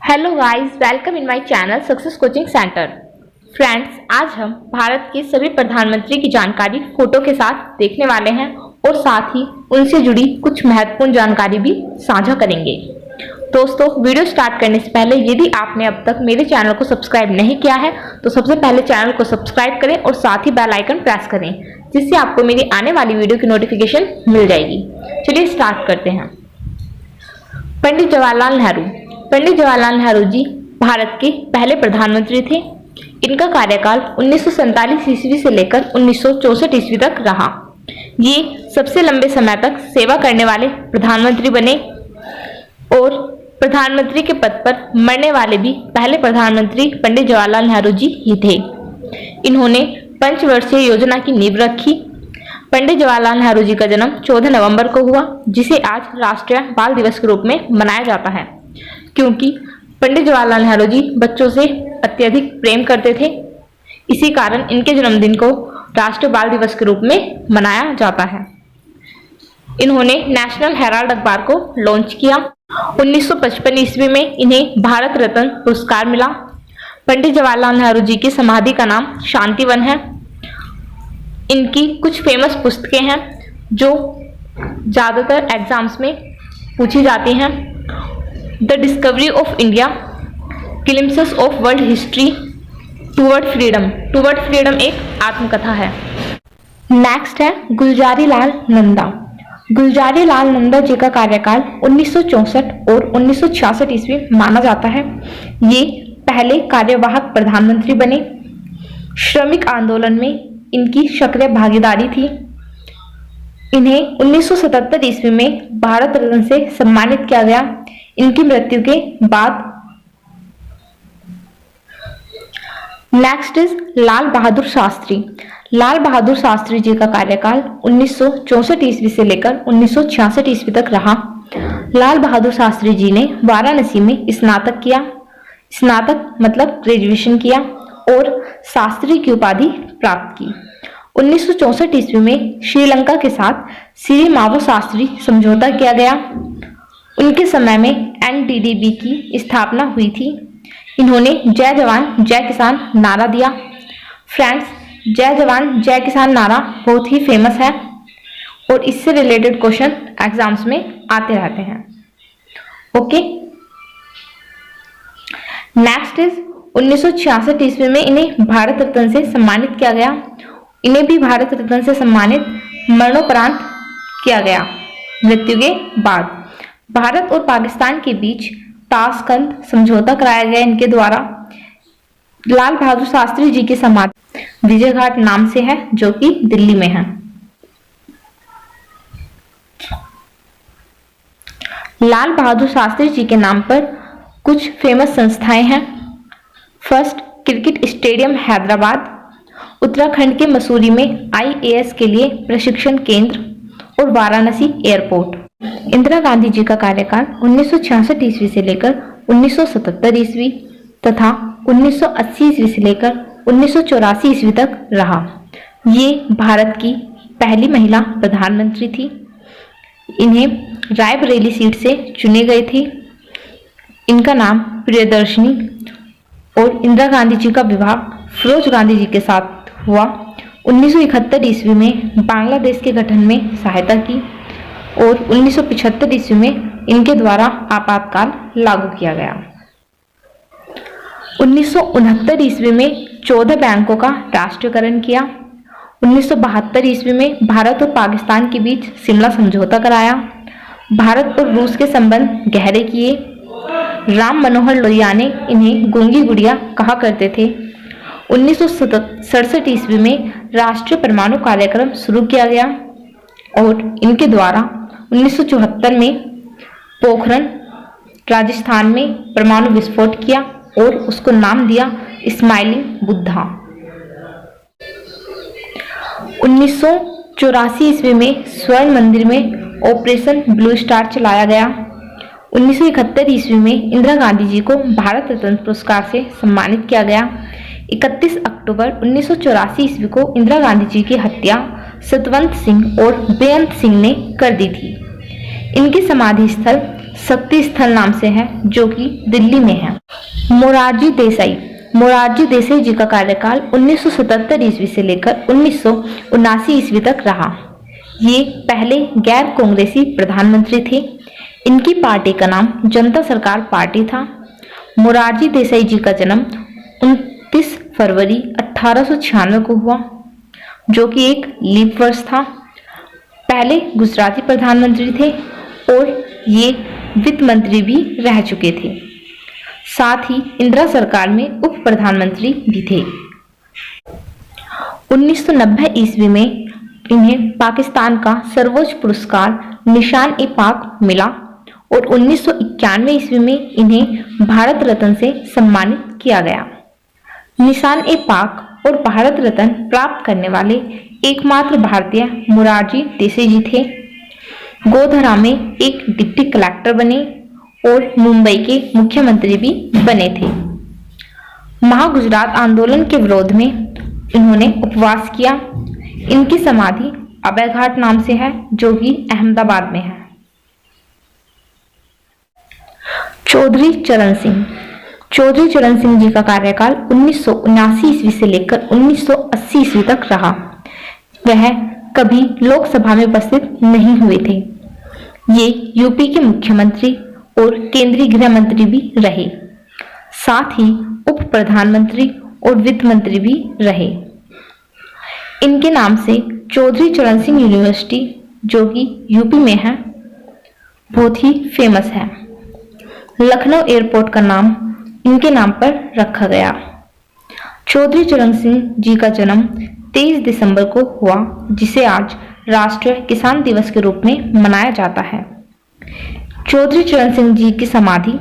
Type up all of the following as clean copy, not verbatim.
Hello guys, welcome in my channel success coaching centre. Friends, आज हम भारत के सभी प्रधानमंत्री की जानकारी फोटो के साथ देखने वाले हैं और साथ ही उनसे जुड़ी कुछ महत्वपूर्ण जानकारी भी साझा करेंगे। दोस्तों, वीडियो स्टार्ट करने से पहले यदि आपने अब तक मेरे चैनल को सब्सक्राइब नहीं किया है तो सबसे पहले चैनल को सब्सक्राइब करें और साथ ही बेल आइकन प्रेस करें, जिससे आपको मेरी आने वाली वीडियो की नोटिफिकेशन मिल जाएगी। चलिए स्टार्ट करते हैं। पंडित जवाहरलाल नेहरू। पंडित जवाहरलाल नेहरू जी भारत के पहले प्रधानमंत्री थे। इनका कार्यकाल 1947 ईस्वी से लेकर 1964 ईस्वी तक रहा। ये सबसे लंबे समय तक सेवा करने वाले प्रधानमंत्री बने और प्रधानमंत्री के पद पर मरने वाले भी पहले प्रधानमंत्री पंडित जवाहरलाल नेहरू जी ही थे। इन्होंने पंचवर्षीय योजना की नींव रखी। पंडित जवाहरलाल नेहरू जी का जन्म 14 नवंबर को हुआ, जिसे आज राष्ट्रीय बाल दिवस के रूप में मनाया जाता है, क्योंकि पंडित जवाहरलाल नेहरू जी बच्चों से अत्यधिक प्रेम करते थे। इसी कारण इनके जन्मदिन को राष्ट्रीय बाल दिवस के रूप में मनाया जाता है। इन्होंने नेशनल हेराल्ड अखबार को लॉन्च किया। 1955 ईस्वी में इन्हें भारत रत्न पुरस्कार मिला। पंडित जवाहरलाल नेहरू जी की समाधि का नाम शांतिवन है। इनकी कुछ फेमस पुस्तकें हैं जो ज़्यादातर एग्जाम्स में पूछी जाती हैं। The discovery of India, glimpses of world history, toward freedom. Toward freedom एक आत्मकथा है। नेक्स्ट है गुलजारी लाल नंदा। गुलजारी लाल नंदा जी का कार्यकाल 1964 और 1966 ईस्वी माना जाता है। ये पहले कार्यवाहक प्रधानमंत्री बने। श्रमिक आंदोलन में इनकी सक्रिय भागीदारी थी। इन्हें 1977 ईस्वी में भारत रत्न से सम्मानित किया गया। इनकी मृत्यु के बाद। Next is Lal Bahadur Shastri. लाल बहादुर शास्त्री जी का कार्यकाल 1964 ईस्वी से लेकर 1966 ईस्वी तक रहा। लाल बहादुर शास्त्री जी ने वाराणसी में स्नातक किया। स्नातक मतलब ग्रेजुएशन किया और शास्त्री की उपाधि प्राप्त की। 1964 ईस्वी में श्रीलंका के साथ श्री मावो शास्त्री समझौता किया गया। उनके समय में एनडीडीबी की स्थापना हुई थी। इन्होंने जय जवान जय किसान नारा दिया। फ्रेंड्स, जय जवान जय किसान नारा बहुत ही फेमस है और इससे रिलेटेड क्वेश्चन एग्जाम्स में आते रहते हैं। ओके, नेक्स्ट इज 1966 ईस्वी में इन्हें भारत रत्न से सम्मानित किया गया। इन्हें भी भारत रत्न से सम्मानित मरणोपरांत किया गया मृत्यु के बाद। भारत और पाकिस्तान के बीच ताशकंद समझौता कराया गया इनके द्वारा। लाल बहादुर शास्त्री जी की समाधि विजय घाट नाम से है, जो कि दिल्ली में है। लाल बहादुर शास्त्री जी के नाम पर कुछ फेमस संस्थाएं हैं। First, cricket stadium Hyderabad. Uttarakhand के मसूरी में आईएएस के लिए प्रशिक्षण केंद्र और वाराणसी एयरपोर्ट। इंदिरा गांधी जी का कार्यकाल 1966 ईस्वी से लेकर 1977 ईस्वी तथा 1980 ईस्वी से लेकर 1984 ईस्वी तक रहा। ये भारत की पहली महिला प्रधानमंत्री थी। इन्हें रायबरेली सीट से चुने गए थे। इनका नाम प्रियदर्शनी। और इंदिरा गांधी जी का विवाह फिरोज गांधी जी के साथ हुआ। 1971 ईस्वी में बांग्लादेश के गठन में सहायता की और 1975 ईस्वी में इनके द्वारा आपातकाल लागू किया गया। 1969 ईस्वी में 14 बैंकों का राष्ट्रीयकरण किया। 1972 ईस्वी में भारत और पाकिस्तान के बीच शिमला समझौता कराया। भारत और रूस के संबंध गहरे किए। राम मनोहर लोहिया ने इन्हें गूंगी गुड़िया कहा करते थे। 1967 ईस्वी में राष्ट्रीय परमाणु कार्यक्रम शुरू किया गया और इनके द्वारा 1974 में पोखरण राजस्थान में परमाणु विस्फोट किया और उसको नाम दिया स्माइलिंग बुद्धा। 1984 ईस्वी में स्वर्ण मंदिर में ऑपरेशन ब्लू स्टार चलाया गया। 1971 ईस्वी में इंदिरा गांधी जी को भारत रत्न पुरस्कार से सम्मानित किया गया। 31 अक्टूबर 1984 ईस्वी को इंदिरा गांधी जी की हत्या सतवंत सिंह और बेअंत सिंह ने कर दी थी। इनकी समाधि स्थल शक्ति स्थल नाम से है, जो कि दिल्ली में है। मोरारजी देसाई जी का कार्यकाल 1977 ईस्वी से लेकर 1979 ईस्वी तक रहा। ये पहले गैर कांग्रेसी प्रधानमंत्री थे। इनकी पार्टी का नाम जनता सरकार पार्टी था। मोरारजी देसाई जी का जन्म 29 फरवरी 1896 को हुआ, जो कि एक लीप वर्ष था। पहले गुजराती प्रधानमंत्री थे और ये वित्त मंत्री भी रह चुके थे। साथ ही इंदिरा सरकार में उप प्रधानमंत्री भी थे। 1990 ईस्वी में इन्हें पाकिस्तान का सर्वोच्च पुरस्कार निशान-ए-पाक मिला और 1991 ईस्वी में इन्हें भारत रत्न से सम्मानित किया गया। निशान-ए-पाक और भारत रत्न प्राप्त करने वाले एकमात्र भारतीय मोरारजी देसाई जी थे। गोधरा में एक डिप्टी कलेक्टर बने और मुंबई के मुख्यमंत्री भी बने थे। महागुजरात आंदोलन के विरोध में इन्होंने उपवास किया। इनकी समाधि अभय घाट नाम से है, जो कि अहमदाबाद में है। चौधरी चरण सिंह जी का कार्यकाल 1979 ईस्वी से लेकर 1980 ईस्वी तक रहा। वह कभी लोकसभा में उपस्थित नहीं हुए थे। ये यूपी के मुख्यमंत्री और केंद्रीय गृह मंत्री भी रहे। साथ ही उप प्रधानमंत्री और वित्त मंत्री भी रहे। इनके नाम से चौधरी चरण सिंह यूनिवर्सिटी, जो कि यूपी में है, बहुत ही फेमस है। लखनऊ एयरपोर्ट का नाम इनके नाम पर रखा गया। चौधरी चरण सिंह जी का जन्म 23 दिसंबर को हुआ, जिसे आज राष्ट्रीय किसान दिवस के रूप में मनाया जाता है। चौधरी चरण सिंह जी की समाधि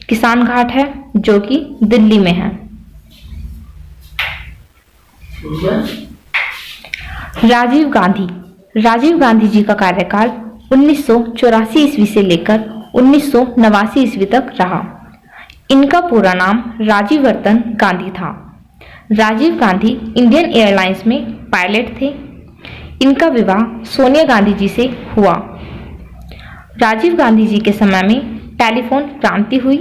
किसान घाट है, जो कि दिल्ली में है। राजीव गांधी जी का कार्यकाल 1984 ईस्वी से लेकर 1989 ईस्वी तक रहा। इनका पूरा नाम राजीवर्धन गांधी था। राजीव गांधी इंडियन एयरलाइंस में पायलट थे। इनका विवाह सोनिया गांधी जी से हुआ। राजीव गांधी जी के समय में टेलीफोन क्रांति हुई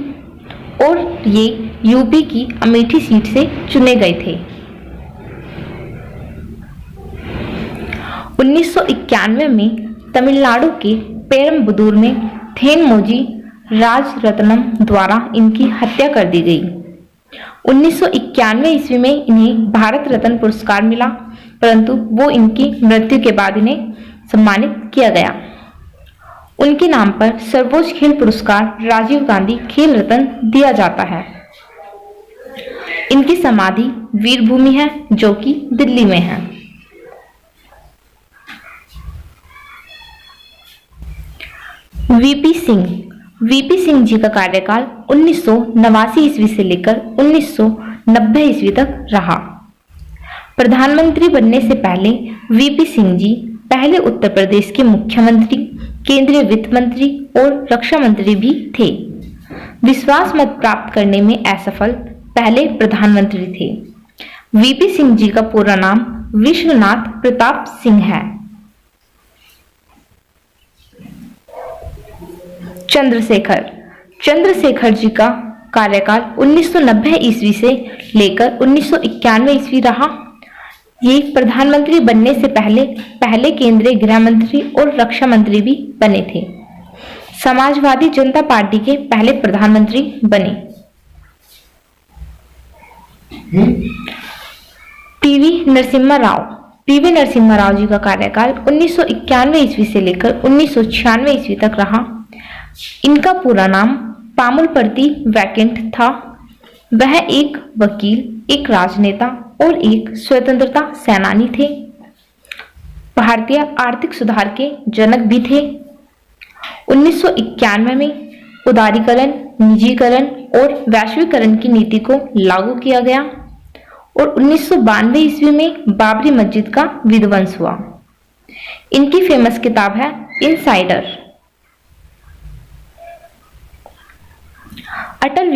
और ये यूपी की अमेठी सीट से चुने गए थे। 1991 में तमिलनाडु के पेरम्बदूर में थेनमोजी राजरत्नम द्वारा इनकी हत्या कर दी गई। 1991 ईस्वी में इन्हें भारत रत्न पुरस्कार मिला, परंतु वो इनकी मृत्यु के बाद इन्हें सम्मानित किया गया। उनके नाम पर सर्वोच्च खेल पुरस्कार राजीव गांधी खेल रत्न दिया जाता है। इनकी समाधि वीर भूमि है, जो कि दिल्ली में है। वीपी सिंह जी का कार्यकाल 1989 ईस्वी से लेकर 1990 ईस्वी तक रहा। प्रधानमंत्री बनने से पहले वीपी सिंह जी पहले उत्तर प्रदेश के मुख्यमंत्री, केंद्रीय वित्त मंत्री और रक्षा मंत्री भी थे। विश्वास मत प्राप्त करने में असफल पहले प्रधानमंत्री थे। वीपी सिंह जी का पूरा नाम विश्वनाथ प्रताप सिंह है। चंद्रशेखर जी का कार्यकाल 1990 ईस्वी से लेकर 1991 ईस्वी रहा। ये प्रधानमंत्री बनने से पहले केंद्रीय गृह मंत्री और रक्षा मंत्री भी बने थे। समाजवादी जनता पार्टी के पहले प्रधानमंत्री बने। पीवी नरसिम्हा राव जी का कार्यकाल 1991 ईस्वी से लेकर 1996 ईस्वी तक रहा। इनका पूरा नाम पामुलपर्ती वैकेंट था। वह एक वकील, एक राजनेता और एक स्वतंत्रता सेनानी थे। भारतीय आर्थिक सुधार के जनक भी थे। 1991 में उदारीकरण, निजीकरण और वैश्वीकरण की नीति को लागू किया गया और 1992 ईस्वी में बाबरी मस्जिद का विध्वंस हुआ। इनकी फेमस किताब है इनसाइडर। अटल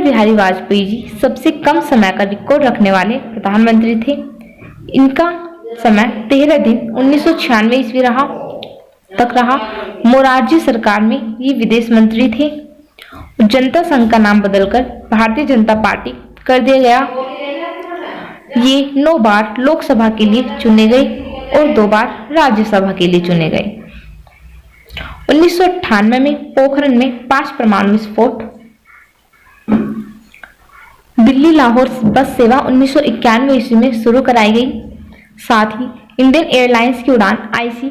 बिहारी वाजपेयी जी सबसे कम समय का रिकॉर्ड रखने वाले प्रधानमंत्री थे। इनका समय 13 दिन 1996 ईस्वी रहा। तक रहा। मोरारजी सरकार में ये विदेश मंत्री थे। जनता संघ का नाम बदलकर भारतीय जनता पार्टी कर दिया गया। ये 9 बार लोकसभा के लिए चुने गए और 2 बार राज्यसभा के लिए चुने गए। 1998 में पोखरण में 5 परमाणु विस्फोट। दिल्ली लाहौर बस सेवा 1991 ईस्वी में शुरू कराई गई। साथ ही इंडियन एयरलाइंस की उड़ान IC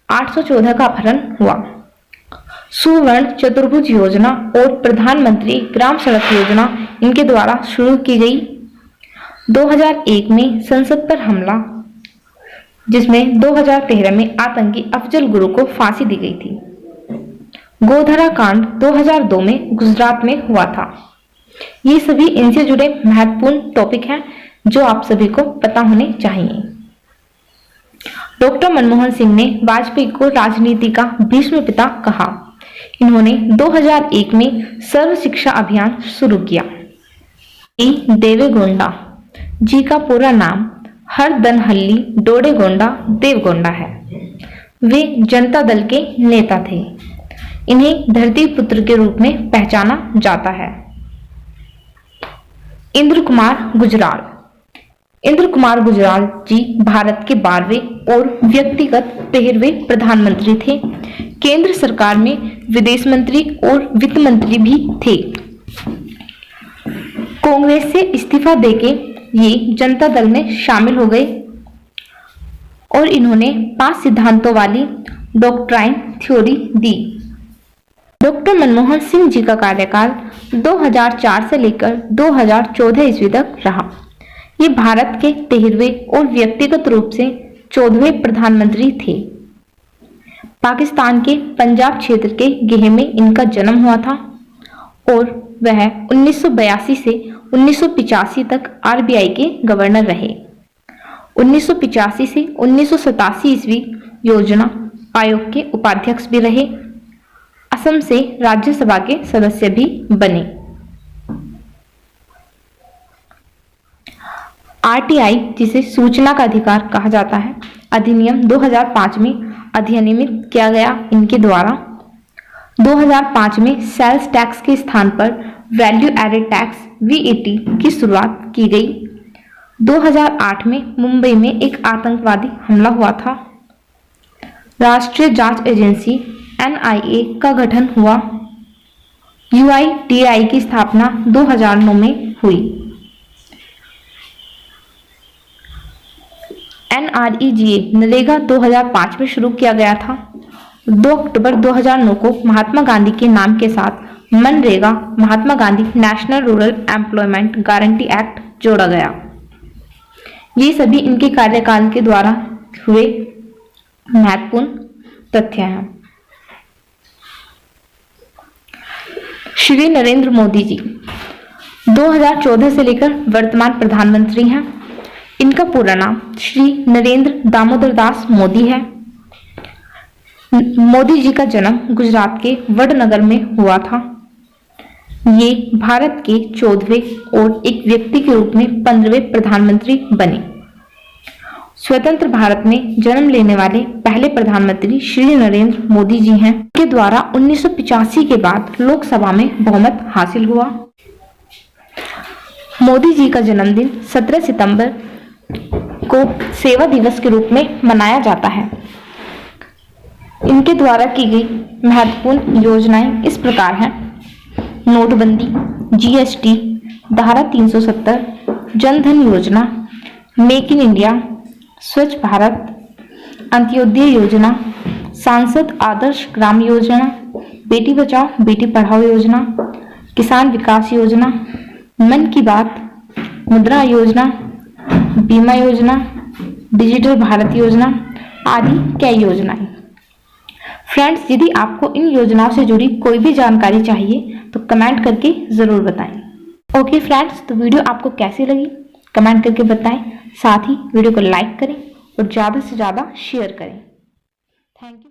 814 का अपहरण हुआ। सुवर्ण चतुर्भुज योजना और प्रधानमंत्री ग्राम सड़क योजना इनके द्वारा शुरू की गई। 2001 में संसद पर हमला, जिसमें 2013 में आतंकी अफजल गुरु को फांसी दी गई थी। गोधरा कांड 2002 में गुजरात में हुआ था। ये सभी इनसे जुड़े महत्वपूर्ण टॉपिक हैं जो आप सभी को पता होने चाहिए। डॉक्टर मनमोहन सिंह ने वाजपेयी को राजनीति का भीष्म पिता कहा। इन्होंने 2001 में सर्व शिक्षा अभियान शुरू किया। देवेगौंडा जी का पूरा नाम हरदनहल्ली डोडेगोंडा देवगौंडा है। वे जनता दल के नेता थे। इन्हें धरती पुत्र के रूप में पहचाना जाता है। इंद्र कुमार गुजराल। इंद्र कुमार गुजराल जी भारत के 12वें और व्यक्तिगत 13वें प्रधानमंत्री थे। केंद्र सरकार में विदेश मंत्री और वित्त मंत्री भी थे। कांग्रेस से इस्तीफा देके ये जनता दल में शामिल हो गए और इन्होंने 5 सिद्धांतों वाली डॉक्ट्राइन थ्योरी दी। डॉक्टर मनमोहन सिंह जी का कार्यकाल 2004 से लेकर 2014 ईस्वी तक रहा। ये भारत के 13वें और व्यक्तिगत रूप से 14वें प्रधानमंत्री थे। पाकिस्तान के पंजाब क्षेत्र के गेह में इनका जन्म हुआ था और वह 1982 से 1985 तक RBI के गवर्नर रहे। 1985 से 1987 ईस्वी योजना आयोग के उपाध्यक्ष भी रहे। असम से राज्यसभा के सदस्य भी बने। RTI, जिसे सूचना का अधिकार कहा जाता है, अधिनियम 2005 में अधिनियमित किया गया इनके द्वारा। 2005 में सेल्स टैक्स के स्थान पर वैल्यू एडेड टैक्स VAT की शुरुआत की गई। 2008 में मुंबई में एक आतंकवादी हमला हुआ था। राष्ट्रीय जांच एजेंसी NIA का गठन हुआ। UIDAI की स्थापना 2009 में हुई। NREGA नरेगा 2005 में शुरू किया गया था। 2 अक्टूबर 2009 को महात्मा गांधी के नाम के साथ MNREGA Mahatma Gandhi national rural employment guarantee act जोड़ा गया। ये सभी इनके कार्यकाल के द्वारा हुए महत्वपूर्ण तथ्य हैं। श्री नरेंद्र मोदी जी 2014 से लेकर वर्तमान प्रधानमंत्री हैं। इनका पूरा नाम श्री नरेंद्र दामोदर दास मोदी है। मोदी जी का जन्म गुजरात के वडनगर में हुआ था। ये भारत के 14वें और एक व्यक्ति के रूप में 15वें प्रधानमंत्री बने। स्वतंत्र भारत में जन्म लेने वाले पहले प्रधानमंत्री श्री नरेंद्र मोदी जी हैं। के द्वारा 1985 के बाद लोकसभा में बहुमत हासिल हुआ। मोदी जी का जन्मदिन 17 सितंबर को सेवा दिवस के रूप में मनाया जाता है। इनके द्वारा की गई महत्वपूर्ण योजनाएं इस प्रकार हैं: नोटबंदी, GST, धारा 370, जन धन योजना, मेक इन इंडिया, स्वच्छ भारत, अंत्योदय योजना, सांसद आदर्श ग्राम योजना, बेटी बचाओ बेटी पढ़ाओ योजना, किसान विकास योजना, मन की बात, मुद्रा योजना, बीमा योजना, डिजिटल भारत योजना आदि कई योजनाएं। फ्रेंड्स, यदि आपको इन योजनाओं से जुड़ी कोई भी जानकारी चाहिए तो कमेंट करके ज़रूर बताएं। ओके फ्रेंड्स, तो वीडियो आपको कैसी लगी कमेंट करके बताएं। साथ ही वीडियो को लाइक करें और ज़्यादा से ज़्यादा शेयर करें। Thank you.